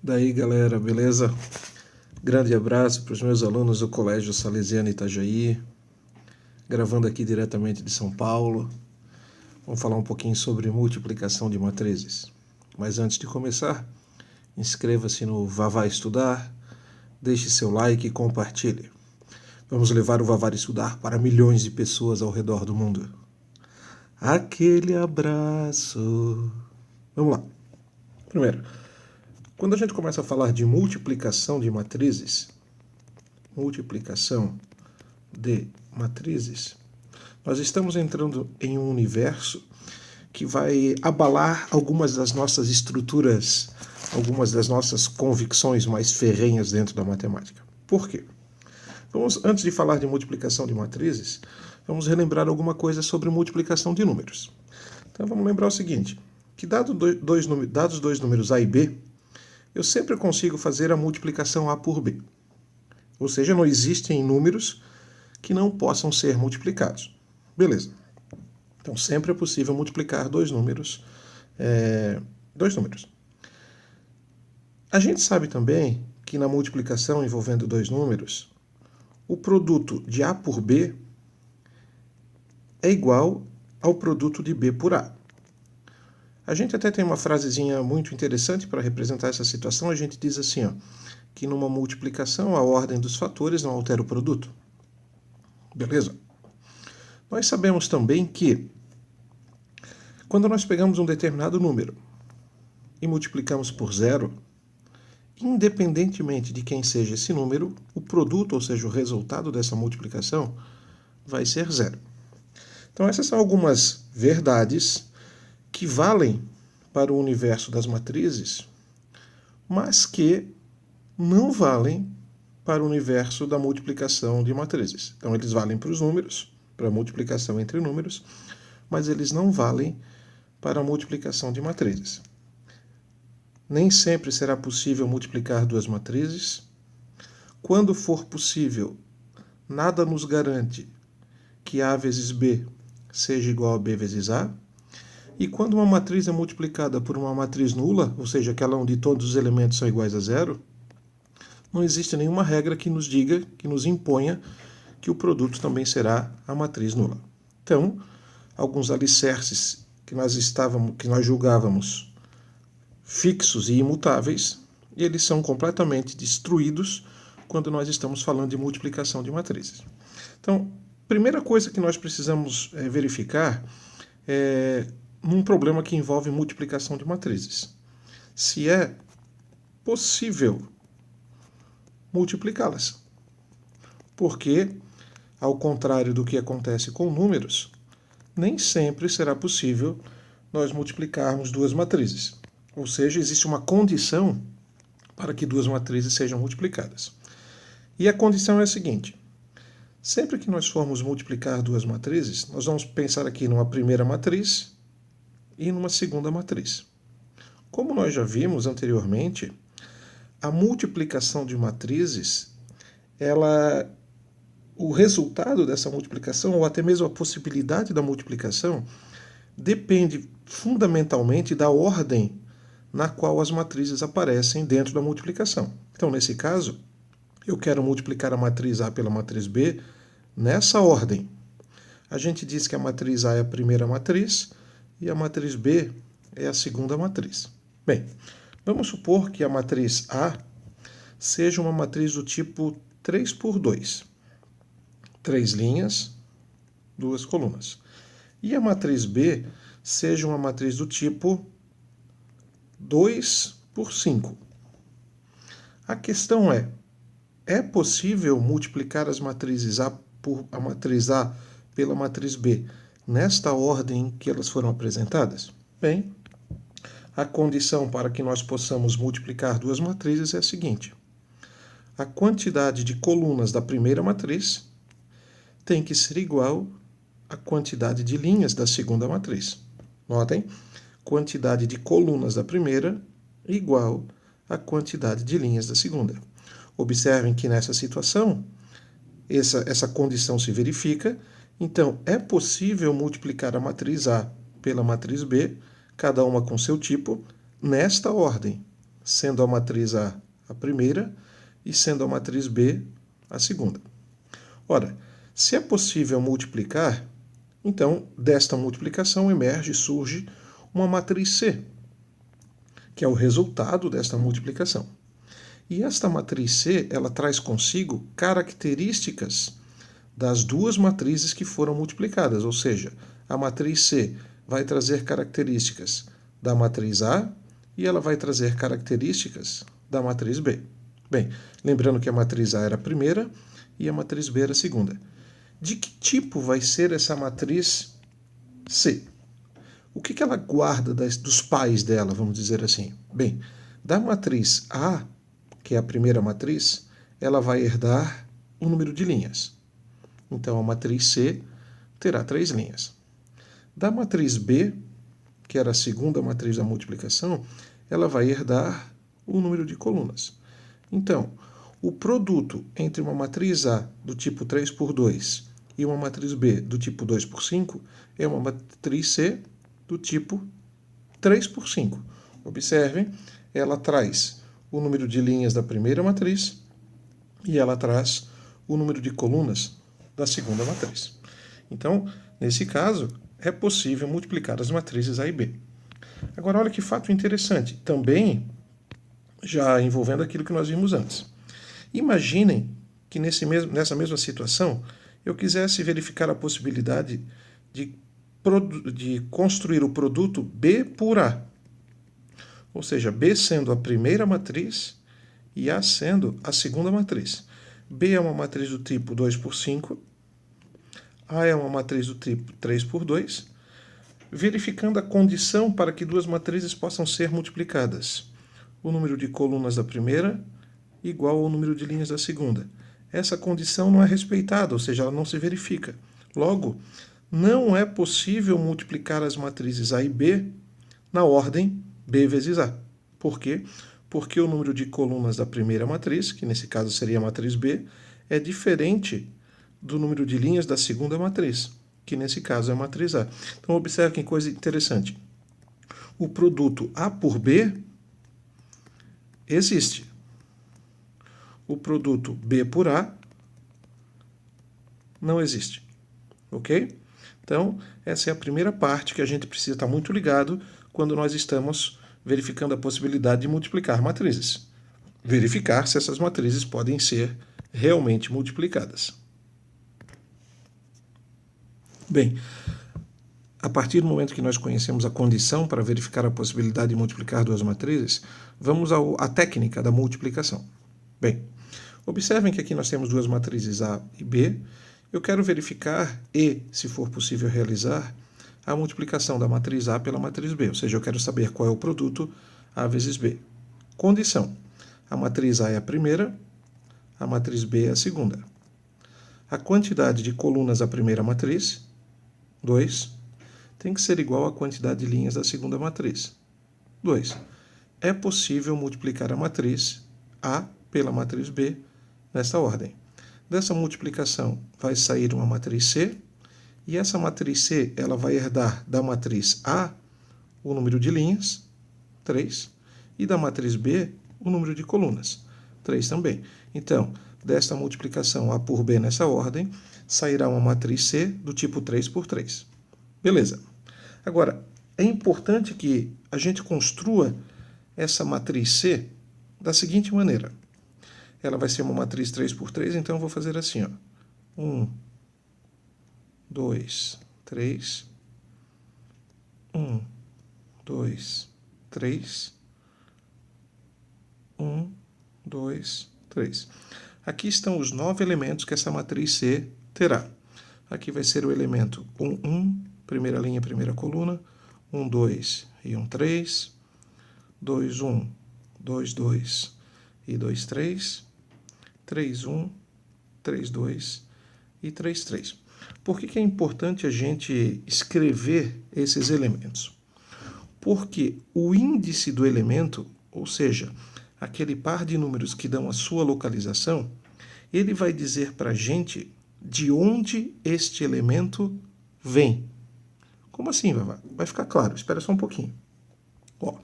Daí, galera, beleza? Grande abraço para os meus alunos do Colégio Salesiano Itajaí, gravando aqui diretamente de São Paulo. Vamos falar um pouquinho sobre multiplicação de matrizes. Mas antes de começar, inscreva-se no Vavá Estudar, deixe seu like e compartilhe. Vamos levar o Vavá Estudar para milhões de pessoas ao redor do mundo. Aquele abraço. Vamos lá. Primeiro, quando a gente começa a falar de multiplicação de matrizes, nós estamos entrando em um universo que vai abalar algumas das nossas estruturas, algumas das nossas convicções mais ferrenhas dentro da matemática. Por quê? Antes de falar de multiplicação de matrizes, vamos relembrar alguma coisa sobre multiplicação de números. Então vamos lembrar o seguinte, que dados dois números A e B, eu sempre consigo fazer a multiplicação A por B. Ou seja, não existem números que não possam ser multiplicados. Beleza. Então, sempre é possível multiplicar dois números. A gente sabe também que na multiplicação envolvendo dois números, o produto de A por B é igual ao produto de B por A. A gente até tem uma frasezinha muito interessante para representar essa situação. A gente diz assim, que numa multiplicação a ordem dos fatores não altera o produto. Beleza? Nós sabemos também que quando nós pegamos um determinado número e multiplicamos por zero, independentemente de quem seja esse número, o produto, ou seja, o resultado dessa multiplicação, vai ser zero. Então essas são algumas verdades que valem para o universo das matrizes, mas que não valem para o universo da multiplicação de matrizes. Então eles valem para os números, para a multiplicação entre números, mas eles não valem para a multiplicação de matrizes. Nem sempre será possível multiplicar duas matrizes. Quando for possível, nada nos garante que A vezes B seja igual a B vezes A. E quando uma matriz é multiplicada por uma matriz nula, ou seja, aquela onde todos os elementos são iguais a zero, não existe nenhuma regra que nos diga, que nos imponha que o produto também será a matriz nula. Então, alguns alicerces que nós julgávamos fixos e imutáveis, eles são completamente destruídos quando nós estamos falando de multiplicação de matrizes. Então, primeira coisa que nós precisamos verificar é num problema que envolve multiplicação de matrizes. Se é possível multiplicá-las. Porque, ao contrário do que acontece com números, nem sempre será possível nós multiplicarmos duas matrizes. Ou seja, existe uma condição para que duas matrizes sejam multiplicadas. E a condição é a seguinte: sempre que nós formos multiplicar duas matrizes, nós vamos pensar aqui numa primeira matriz e numa segunda matriz. Como nós já vimos anteriormente, a multiplicação de matrizes, o resultado dessa multiplicação, ou até mesmo a possibilidade da multiplicação, depende fundamentalmente da ordem na qual as matrizes aparecem dentro da multiplicação. Então, nesse caso, eu quero multiplicar a matriz A pela matriz B nessa ordem. A gente diz que a matriz A é a primeira matriz e a matriz B é a segunda matriz. Bem, vamos supor que a matriz A seja uma matriz do tipo 3 por 2. 3 linhas, 2 colunas. E a matriz B seja uma matriz do tipo 2 por 5. A questão é possível multiplicar as matrizes a matriz A pela matriz B nesta ordem que elas foram apresentadas? Bem, a condição para que nós possamos multiplicar duas matrizes é a seguinte: a quantidade de colunas da primeira matriz tem que ser igual à quantidade de linhas da segunda matriz. Notem, quantidade de colunas da primeira igual à quantidade de linhas da segunda. Observem que nessa situação, essa condição se verifica. Então, é possível multiplicar a matriz A pela matriz B, cada uma com seu tipo, nesta ordem. sendo a matriz A a primeira e sendo a matriz B a segunda. Ora, se é possível multiplicar, então desta multiplicação surge uma matriz C, que é o resultado desta multiplicação. E esta matriz C, ela traz consigo características das duas matrizes que foram multiplicadas, ou seja, a matriz C vai trazer características da matriz A e ela vai trazer características da matriz B. Bem, lembrando que a matriz A era a primeira e a matriz B era a segunda. De que tipo vai ser essa matriz C? O que ela guarda dos pais dela, vamos dizer assim? Bem, da matriz A, que é a primeira matriz, ela vai herdar o número de linhas. Então, a matriz C terá 3 linhas. Da matriz B, que era a segunda matriz da multiplicação, ela vai herdar o número de colunas. Então, o produto entre uma matriz A do tipo 3 por 2 e uma matriz B do tipo 2 por 5 é uma matriz C do tipo 3 por 5. Observem, ela traz o número de linhas da primeira matriz e ela traz o número de colunas da segunda matriz. Então, nesse caso, é possível multiplicar as matrizes A e B. Agora, olha que fato interessante, também já envolvendo aquilo que nós vimos antes. Imaginem que nessa mesma situação eu quisesse verificar a possibilidade de construir o produto B por A. Ou seja, B sendo a primeira matriz e A sendo a segunda matriz. B é uma matriz do tipo 2 por 5, A é uma matriz do tipo 3 por 2, verificando a condição para que duas matrizes possam ser multiplicadas. O número de colunas da primeira igual ao número de linhas da segunda. Essa condição não é respeitada, ou seja, ela não se verifica. Logo, não é possível multiplicar as matrizes A e B na ordem B vezes A. Por quê? Porque o número de colunas da primeira matriz, que nesse caso seria a matriz B, é diferente do número de linhas da segunda matriz, que nesse caso é a matriz A. Então, observe que coisa interessante. O produto A por B existe. O produto B por A não existe. Ok? Então, essa é a primeira parte que a gente precisa estar muito ligado quando nós estamos verificando a possibilidade de multiplicar matrizes. Verificar se essas matrizes podem ser realmente multiplicadas. Bem, a partir do momento que nós conhecemos a condição para verificar a possibilidade de multiplicar duas matrizes, vamos à técnica da multiplicação. Bem, observem que aqui nós temos duas matrizes A e B. Eu quero verificar e, se for possível realizar, a multiplicação da matriz A pela matriz B, ou seja, eu quero saber qual é o produto A vezes B. Condição: a matriz A é a primeira, a matriz B é a segunda. A quantidade de colunas da primeira matriz, 2, tem que ser igual à quantidade de linhas da segunda matriz, 2. É possível multiplicar a matriz A pela matriz B nesta ordem. Dessa multiplicação vai sair uma matriz C, e essa matriz C ela vai herdar da matriz A o número de linhas, 3, e da matriz B o número de colunas, 3 também. Então, desta multiplicação A por B nessa ordem, sairá uma matriz C do tipo 3 por 3. Beleza. Agora, é importante que a gente construa essa matriz C da seguinte maneira. Ela vai ser uma matriz 3 por 3, então eu vou fazer assim, ó. 1, 2, 3. 1, 2, 3. 1, 2, 3. Aqui estão os 9 elementos que essa matriz C terá. Aqui vai ser o elemento 1, 1, primeira linha, primeira coluna, 1, 2 e 1, 3, 2, 1, 2, 2 e 2, 3, 3, 1, 3, 2 e 3, 3. Por que é importante a gente escrever esses elementos? Porque o índice do elemento, ou seja, aquele par de números que dão a sua localização, ele vai dizer para a gente de onde este elemento vem. Como assim, Vavá? Vai ficar claro, espera só um pouquinho. Ó,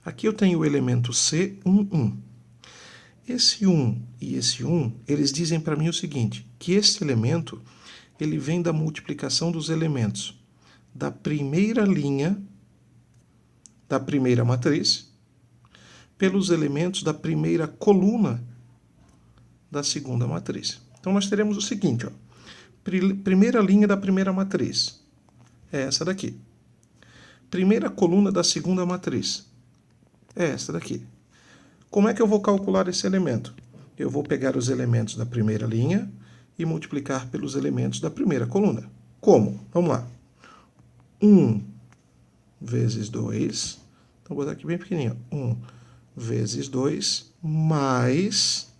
Aqui eu tenho o elemento C, 1, 1. Esse 1 e esse 1, eles dizem para mim o seguinte, que esse elemento ele vem da multiplicação dos elementos da primeira linha da primeira matriz pelos elementos da primeira coluna da segunda matriz. Então, nós teremos o seguinte, ó, primeira linha da primeira matriz é essa daqui. Primeira coluna da segunda matriz é essa daqui. Como é que eu vou calcular esse elemento? Eu vou pegar os elementos da primeira linha e multiplicar pelos elementos da primeira coluna. Como? Vamos lá. 1 vezes 2, então vou botar aqui bem pequenininho, 1 vezes 2 mais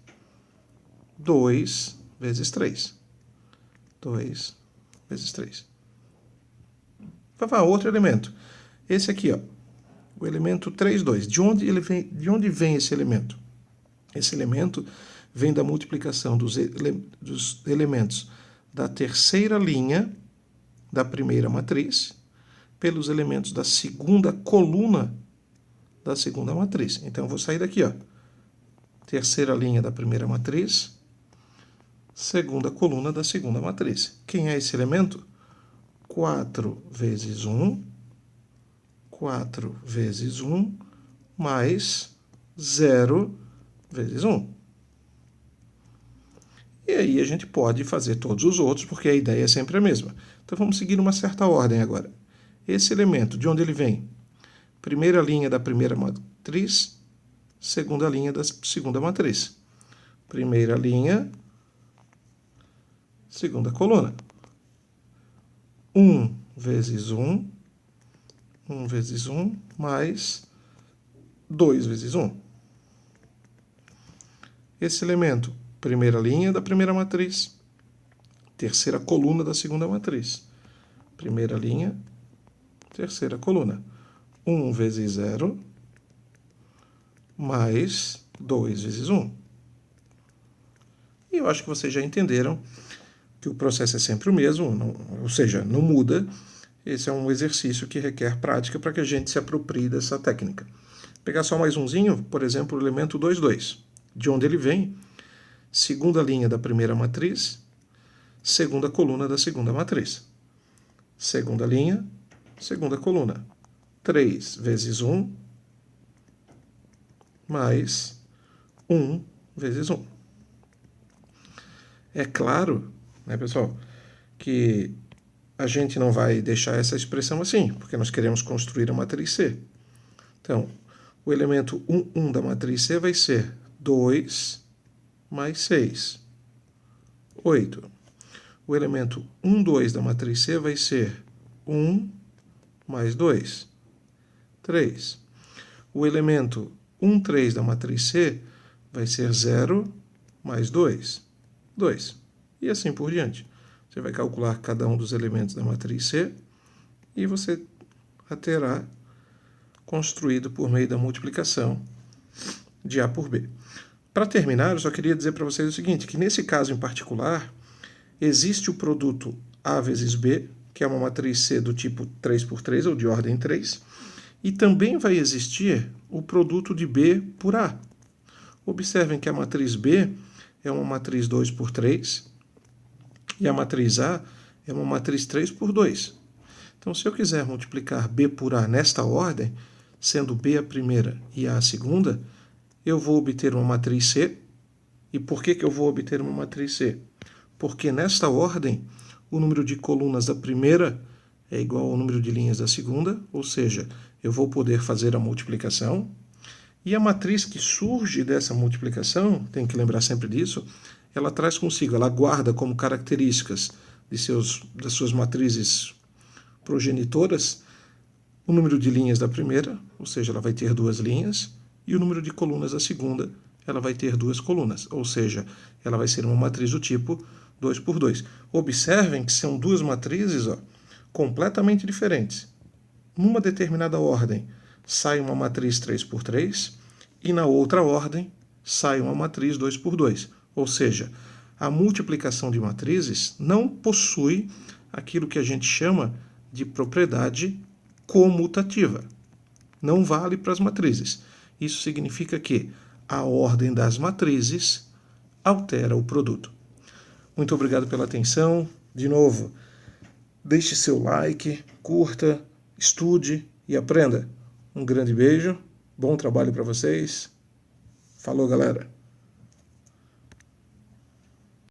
2 vezes 3. 2 vezes 3. Outro elemento. Esse aqui, ó, o elemento 3, 2. De onde vem esse elemento? Esse elemento vem da multiplicação dos elementos da terceira linha da primeira matriz pelos elementos da segunda coluna da segunda matriz. Então, eu vou sair daqui, ó. Terceira linha da primeira matriz, segunda coluna da segunda matriz. Quem é esse elemento? 4 vezes 1, 4 vezes 1, mais 0 vezes 1. E aí a gente pode fazer todos os outros, porque a ideia é sempre a mesma. Então, vamos seguir uma certa ordem agora. Esse elemento, de onde ele vem? Primeira linha da primeira matriz, segunda linha da segunda matriz. Primeira linha, segunda coluna. 1 vezes 1, 1 vezes 1, mais 2 vezes 1. Esse elemento, primeira linha da primeira matriz, terceira coluna da segunda matriz. Primeira linha, terceira coluna. 1 vezes 0, mais 2 vezes 1. E eu acho que vocês já entenderam que o processo é sempre o mesmo, ou seja, não muda. Esse é um exercício que requer prática para que a gente se aproprie dessa técnica. Vou pegar só mais umzinho, por exemplo, o elemento 2, 2. De onde ele vem? Segunda linha da primeira matriz, segunda coluna da segunda matriz. Segunda linha, segunda coluna. 3 vezes 1, mais 1 vezes 1. É claro, né, pessoal, que a gente não vai deixar essa expressão assim, porque nós queremos construir a matriz C. Então, o elemento 1, 1 da matriz C vai ser 2 mais 6, 8. O elemento 1, 2 da matriz C vai ser 1 mais 2, 3. O elemento 1, 3 da matriz C vai ser 0 mais 2, 2. E assim por diante. Você vai calcular cada um dos elementos da matriz C e você a terá construído por meio da multiplicação de A por B. Para terminar, eu só queria dizer para vocês o seguinte, que nesse caso em particular, existe o produto A vezes B, que é uma matriz C do tipo 3 por 3, ou de ordem 3, e também vai existir o produto de B por A. Observem que a matriz B é uma matriz 2 por 3, e a matriz A é uma matriz 3 por 2. Então, se eu quiser multiplicar B por A nesta ordem, sendo B a primeira e A a segunda, eu vou obter uma matriz C. E por que eu vou obter uma matriz C? Porque nesta ordem, o número de colunas da primeira é igual ao número de linhas da segunda, ou seja, eu vou poder fazer a multiplicação. E a matriz que surge dessa multiplicação, tem que lembrar sempre disso, ela traz consigo, ela guarda como características das suas matrizes progenitoras o número de linhas da primeira, ou seja, ela vai ter 2 linhas, e o número de colunas da segunda, ela vai ter 2 colunas, ou seja, ela vai ser uma matriz do tipo 2 por 2. Observem que são 2 matrizes, ó, completamente diferentes. Numa determinada ordem, sai uma matriz 3 por 3, e na outra ordem, sai uma matriz 2 por 2. Ou seja, a multiplicação de matrizes não possui aquilo que a gente chama de propriedade comutativa. não vale para as matrizes. Isso significa que a ordem das matrizes altera o produto. Muito obrigado pela atenção. De novo, deixe seu like, curta, estude e aprenda. Um grande beijo, bom trabalho para vocês. Falou, galera!